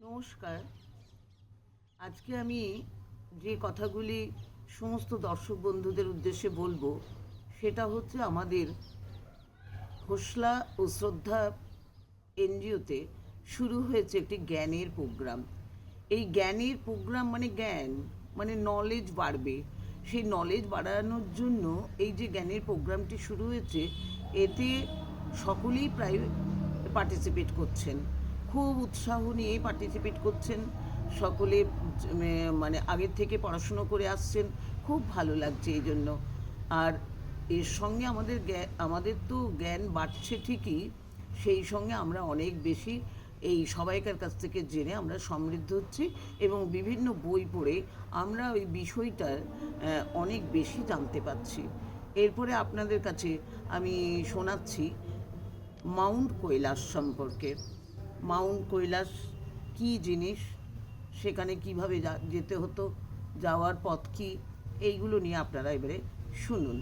নমস্কার। আজকে আমি যে কথাগুলি সমস্ত দর্শক বন্ধুদের উদ্দেশ্যে বলবো সেটা হচ্ছে আমাদের হোসলা ও শ্রদ্ধা এনজিওতে শুরু হয়েছে একটি জ্ঞানের প্রোগ্রাম। এই জ্ঞানের প্রোগ্রাম মানে জ্ঞান মানে নলেজ বাড়বে। সেই নলেজ বাড়ানোর জন্য এই যে জ্ঞানের প্রোগ্রামটি শুরু হয়েছে, এতে সকলেই প্রায় পার্টিসিপেট করছেন, খুব উৎসাহ নিয়ে পার্টিসিপেট করছেন। সকলে মানে আগের থেকে পড়াশুনো করে আসছেন, খুব ভালো লাগছে এই জন্য। আর এর সঙ্গে আমাদের তো জ্ঞান বাড়ছে ঠিকই, সেই সঙ্গে আমরা অনেক বেশি এই সবাইকার কাছ থেকে জেনে আমরা সমৃদ্ধ হচ্ছি এবং বিভিন্ন বই পড়ে আমরা ওই বিষয়টার অনেক বেশি জানতে পারছি। এরপরে আপনাদের কাছে আমি শোনাচ্ছি মাউন্ট কৈলাস সম্পর্কে। মাউন্ট কৈলাস কী জিনিস, সেখানে কিভাবে যেতে হতো, যাওয়ার পথ কী, এইগুলো নিয়ে আপনারা এবারে শুনুন।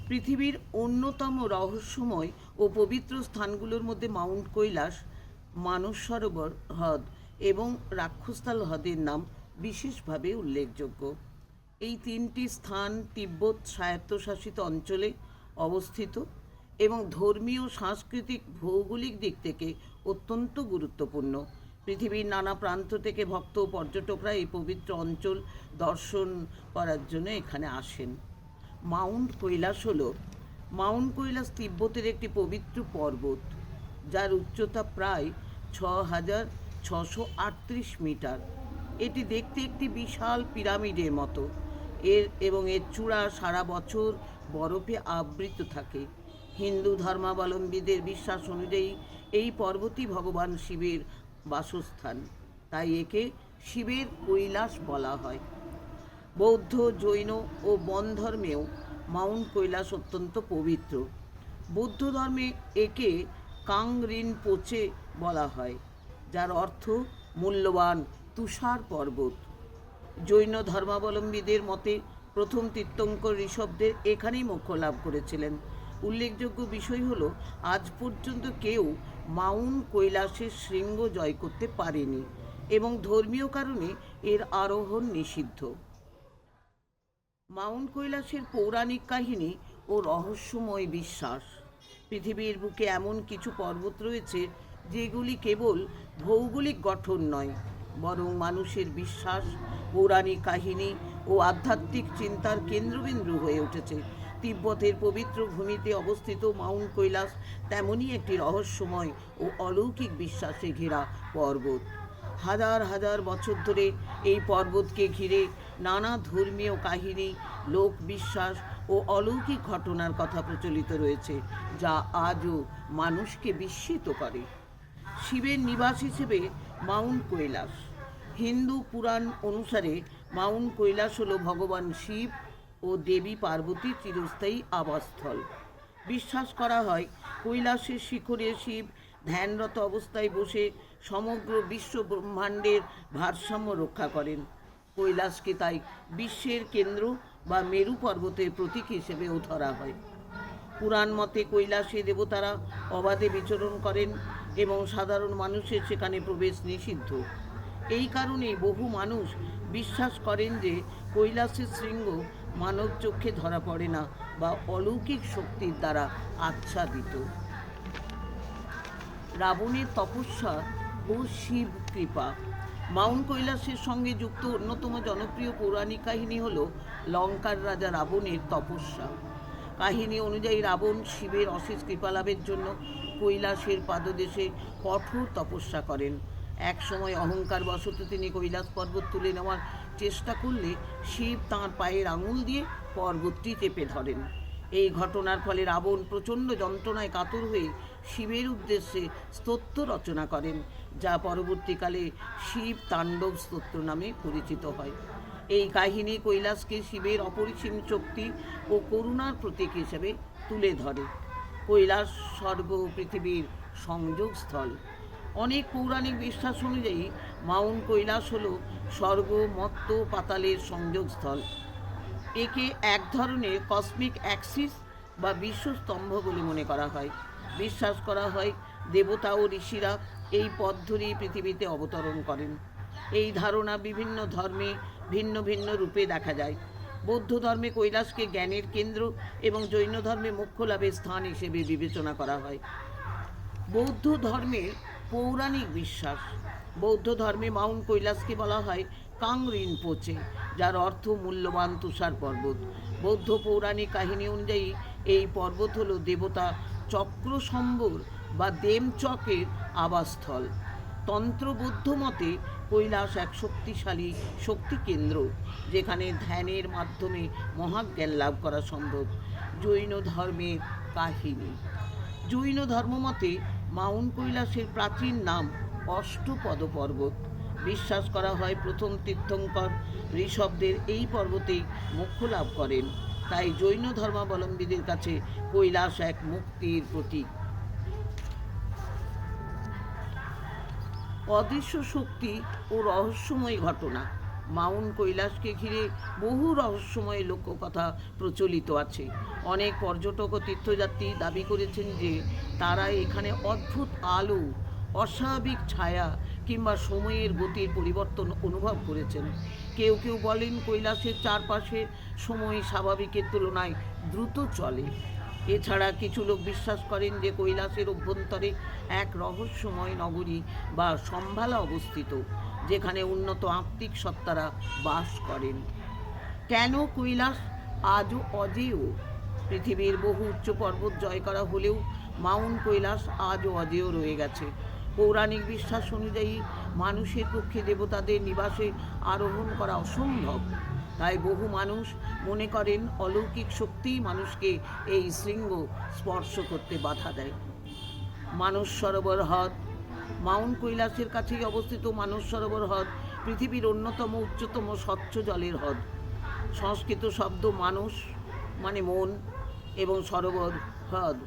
পৃথিবীর অন্যতম রহস্যময় ও পবিত্র স্থানগুলোর মধ্যে মাউন্ট কৈলাস, মানস সরোবর হ্রদ এবং রাক্ষসতাল হ্রদের নাম বিশেষভাবে উল্লেখযোগ্য। এই তিনটি স্থান তিব্বত স্বায়ত্তশাসিত অঞ্চলে অবস্থিত এবং ধর্মীয়, সাংস্কৃতিক, ভৌগোলিক দিক থেকে অত্যন্ত গুরুত্বপূর্ণ। পৃথিবীর নানা প্রান্ত থেকে ভক্ত ও পর্যটকরা এই পবিত্র অঞ্চল দর্শন করার জন্য এখানে আসেন। মাউন্ট কৈলাস তিব্বতের একটি পবিত্র পর্বত, যার উচ্চতা প্রায় ৬,৬৩৮ মিটার। এটি দেখতে একটি বিশাল পিরামিডের মতো। এর চূড়া সারা বছর বরফে আবৃত থাকে। হিন্দু ধর্মাবলম্বীদের বিশ্বাস অনুযায়ী এই পর্বতই ভগবান শিবের বাসস্থান, তাই একে শিবের কৈলাস বলা হয়। বৌদ্ধ, জৈন ও বন ধর্মেও মাউন্ট কৈলাস অত্যন্ত পবিত্র। বৌদ্ধ ধর্মে একে কাংরিনপোচে বলা হয়, যার অর্থ মূল্যবান তুষার পর্বত। জৈন ধর্মাবলম্বীদের মতে প্রথম তীর্থঙ্কর ঋষভদেব এখানেই মোক্ষ লাভ করেছিলেন। উল্লেখযোগ্য বিষয় হলো, আজ পর্যন্ত কেউ মাউন্ট কৈলাসের শৃঙ্গ জয় করতে পারেনি এবং ধর্মীয় কারণে এর আরোহণ নিষিদ্ধ। মাউন্ট কৈলাসের পৌরাণিক কাহিনী ও রহস্যময় বিশ্বাস। পৃথিবীর বুকে এমন কিছু পর্বত রয়েছে যেগুলি কেবল ভৌগোলিক গঠন নয়, বরং মানুষের বিশ্বাস, পৌরাণিক কাহিনী ও আধ্যাত্মিক চিন্তার কেন্দ্রবিন্দু হয়ে উঠেছে। তিব্বতের পবিত্র ভূমিতে অবস্থিত মাউন্ট কৈলাস তেমনই একটি রহস্যময় ও অলৌকিক বিশ্বাসে ঘেরা পর্বত। হাজার হাজার বছর ধরে এই পর্বতকে ঘিরে নানা ধর্মীয় কাহিনী, লোকবিশ্বাস ও অলৌকিক ঘটনার কথা প্রচলিত রয়েছে, যা আজও মানুষকে বিস্মিত করে। শিবের নিবাস হিসেবে মাউন্ট কৈলাস। হিন্দু পুরাণ অনুসারে মাউন্ট কৈলাস হল ভগবান শিব ও দেবী পার্বতীর চিরস্থায়ী আবাসস্থল। বিশ্বাস করা হয়, কৈলাসের শিখরে শিব ধ্যানরত অবস্থায় বসে সমগ্র বিশ্ব ব্রহ্মাণ্ডের ভারসাম্য রক্ষা করেন। কৈলাসকে তাই বিশ্বের কেন্দ্র বা মেরু পর্বতের প্রতীক হিসেবেও ধরা হয়। পুরাণ মতে কৈলাসে দেবতারা অবাধে বিচরণ করেন এবং সাধারণ মানুষের সেখানে প্রবেশ নিষিদ্ধ। এই কারণেই বহু মানুষ বিশ্বাস করেন যে কৈলাসের শৃঙ্গ মানব চক্ষে ধরা পড়ে না বা অলৌকিক শক্তির দ্বারা আচ্ছাদিত। রাবণের তপস্যা ও শিব কৃপা। মাউন্ট কৈলাসের সঙ্গে যুক্ত অন্যতম জনপ্রিয় পৌরাণিক কাহিনী হল লঙ্কার রাজা রাবণের তপস্যা। কাহিনী অনুযায়ী রাবণ শিবের অশেষ কৃপা লাভের জন্য কৈলাসের পাদদেশে কঠোর তপস্যা করেন। এক সময় অহংকার বশত তিনি কৈলাস পর্বত তুলে নেওয়ার চেষ্টা করলে শিব তাঁর পায়ের আঙুল দিয়ে পর্বতটি চেপে ধরেন। এই ঘটনার ফলে রাবণ প্রচণ্ড যন্ত্রণায় কাতর হয়ে শিবের উদ্দেশ্যে স্তোত্র রচনা করেন, যা পরবর্তীকালে শিব তাণ্ডব স্তোত্র নামে পরিচিত হয়। এই কাহিনী কৈলাসকে শিবের অপরিসীম শক্তি ও করুণার প্রতীক হিসেবে তুলে ধরে। কৈলাস স্বর্গ ও পৃথিবীর সংযোগস্থল। অনেক পৌরাণিক বিশ্বাস অনুযায়ী মাউন্ট কৈলাস হল স্বর্গ, মর্ত্য, পাতালের সংযোগস্থল। একে এক ধরনের কসমিক অ্যাক্সিস বা বিশ্বস্তম্ভ বলে মনে করা হয়, বিশ্বাস করা হয় দেবতা ও ঋষিরা এই পথ ধরেই পৃথিবীতে অবতরণ করেন। এই ধারণা বিভিন্ন ধর্মে ভিন্ন ভিন্ন রূপে দেখা যায়। বৌদ্ধ ধর্মে কৈলাসকে জ্ঞানের কেন্দ্র এবং জৈন ধর্মে মোক্ষ লাভের স্থান হিসেবে বিবেচনা করা হয়। বৌদ্ধ ধর্মের পৌরাণিক বিশ্বাস। বৌদ্ধ ধর্মে মাউন্ট কৈলাসকে বলা হয় কাং রিনপোচে, যার অর্থ মূল্যবান তুষার পর্বত। বৌদ্ধ পৌরাণিক কাহিনী অনুযায়ী এই পর্বত হল দেবতা চক্রসম্বর বা দেমচকের আবাসস্থল। তন্ত্রবৌদ্ধ মতে কৈলাস এক শক্তিশালী শক্তি কেন্দ্র, যেখানে ধ্যানের মাধ্যমে মহাজ্ঞান লাভ করা সম্ভব। জৈন ধর্মের কাহিনী। জৈন ধর্মমতে মাউন্ট কৈলাসের প্রাচীন নাম অষ্টপদ পর্বত। বিশ্বাস করা হয় প্রথম তীর্থঙ্কর ঋষভদের এই পর্বতেই মোক্ষ লাভ করেন। তাই জৈন ধর্মাবলম্বীদের কাছে কৈলাস এক মুক্তির প্রতীক। অদৃশ্য শক্তি ও রহস্যময় ঘটনা। মাউন্ট কৈলাসকে ঘিরে বহু রহস্যময় লোককথা প্রচলিত আছে। অনেক পর্যটক ও তীর্থযাত্রী দাবি করেছেন যে তারা এখানে অদ্ভুত আলো, অস্বাভাবিক ছায়া কিংবা সময়ের গতির পরিবর্তন অনুভব করেছেন। কেউ কেউ বলেন কৈলাসের চারপাশে সময় স্বাভাবিকের তুলনায় দ্রুত চলে। এছাড়া কিছু লোক বিশ্বাস করেন যে কৈলাসের অভ্যন্তরে এক রহস্যময় নগরী বা সম্ভালা অবস্থিত, যেখানে উন্নত আত্মিক সত্তারা বাস করেন। কেন কৈলাস আজও অজেয়? পৃথিবীর বহু উচ্চ পর্বত জয় করা হলেও মাউন্ট কৈলাস আজও অজেয় রয়ে গেছে। পৌরাণিক বিশ্বাস অনুযায়ী মানুষের পক্ষে দেবতাদের নিবাসে আরোহণ করা অসম্ভব। তাই বহু মানুষ মনে করেন অলৌকিক শক্তিই মানুষকে এই শৃঙ্গ স্পর্শ করতে বাধা দেয়। মানস সরোবর হ্রদ। মাউন্ট কৈলাসের কাছেই অবস্থিত মানস সরোবর হ্রদ পৃথিবীর অন্যতম উচ্চতম স্বচ্ছ জলের হ্রদ। সংস্কৃত শব্দ মানস মানে মন এবং সরোবর হ্রদ,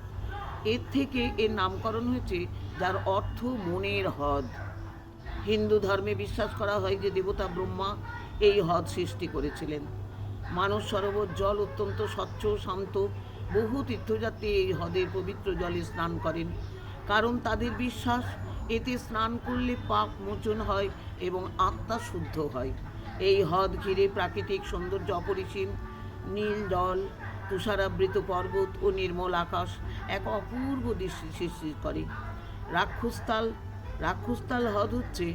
এর থেকে এর নামকরণ হয়েছে, যার অর্থ মনের হ্রদ। হিন্দু ধর্মে বিশ্বাস করা হয় যে দেবতা ব্রহ্মা এই হ্রদ সৃষ্টি করেছিলেন। মানস সরোবর জল অত্যন্ত স্বচ্ছ শান্ত। বহু তীর্থযাত্রী এই হ্রদের পবিত্র জলে স্নান করেন, কারণ তাদের বিশ্বাস এতে স্নান করলে পাপ মোচন হয় এবং আত্মা শুদ্ধ হয়। এই হ্রদ ঘিরে প্রাকৃতিক সৌন্দর্য অপরিসীম। নীল জল, তুষারাবৃত পর্বত ও নির্মল আকাশ এক অপূর্ব দৃশ্য সৃষ্টি করে। রাক্ষসতাল হ্রদ হচ্ছে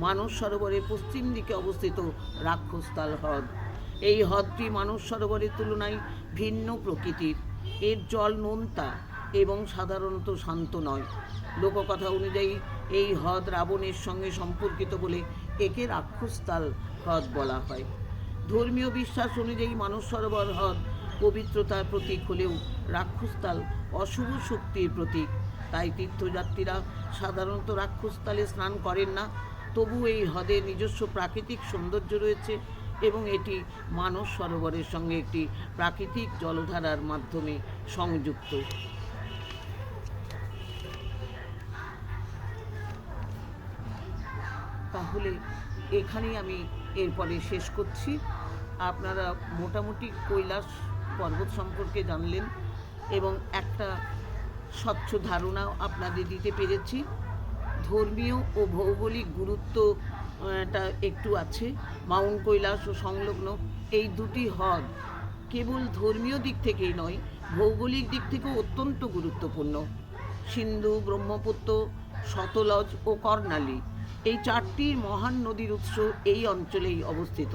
মানস সরোবরের পশ্চিম দিকে অবস্থিত রাক্ষসতাল হ্রদ। এই হ্রদটি মানস সরোবরের তুলনায় ভিন্ন প্রকৃতির। এর জল নোনতা এবং সাধারণত শান্ত নয়। লোককথা অনুযায়ী এই হ্রদ রাবণের সঙ্গে সম্পর্কিত বলে একে রাক্ষসতাল হ্রদ বলা হয়। ধর্মীয় বিশ্বাস অনুযায়ী মানস সরোবর হ্রদ পবিত্রতার প্রতীক হলেও রাক্ষসতাল অশুভ শক্তির প্রতীক। তাই তীর্থযাত্রীরা সাধারণত রাক্ষসতালে স্নান করেন না। তবু এই হ্রদের নিজস্ব প্রাকৃতিক সৌন্দর্য রয়েছে এবং এটি মানস সরোবরের সঙ্গে একটি প্রাকৃতিক জলধারার মাধ্যমে সংযুক্ত। তাহলে এখানেই আমি এরপরে শেষ করছি। আপনারা মোটামুটি কৈলাস পর্বত সম্পর্কে জানলেন এবং একটা স্বচ্ছ ধারণাও আপনাদের দিতে পেরেছি। ধর্মীয় ও ভৌগোলিক গুরুত্বটা একটু আছে। মাউন্ট কৈলাস ও সংলগ্ন এই দুটি হ্রদ কেবল ধর্মীয় দিক থেকেই নয়, ভৌগোলিক দিক থেকেও অত্যন্ত গুরুত্বপূর্ণ। সিন্ধু, ব্রহ্মপুত্র, সতলজ ও কর্ণালী এই চারটি মহান নদীর উৎস এই অঞ্চলেই অবস্থিত।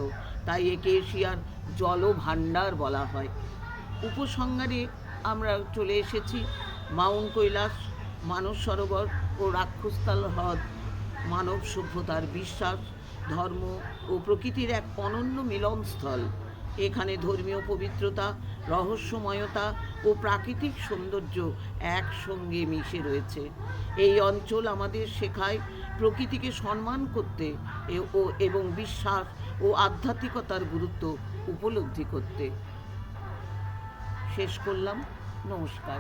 তাই একে এশিয়ার জলভাণ্ডার বলা হয়। উপসংহারে আমরা চলে এসেছি মাউন্ট কৈলাস, মানস সরোবর ও রাক্ষসতাল হ্রদ মানব সভ্যতার বিশ্বাস, ধর্ম ও প্রকৃতির এক অনন্য মিলনস্থল। এখানে ধর্মীয় পবিত্রতা, রহস্যময়তা ও প্রাকৃতিক সৌন্দর্য একসঙ্গে মিশে রয়েছে। এই অঞ্চল আমাদের শেখায় প্রকৃতিকে সম্মান করতে এবং বিশ্বাস ও আধ্যাত্মিকতার গুরুত্ব উপলব্ধি করতে। শেষ করলাম। নমস্কার।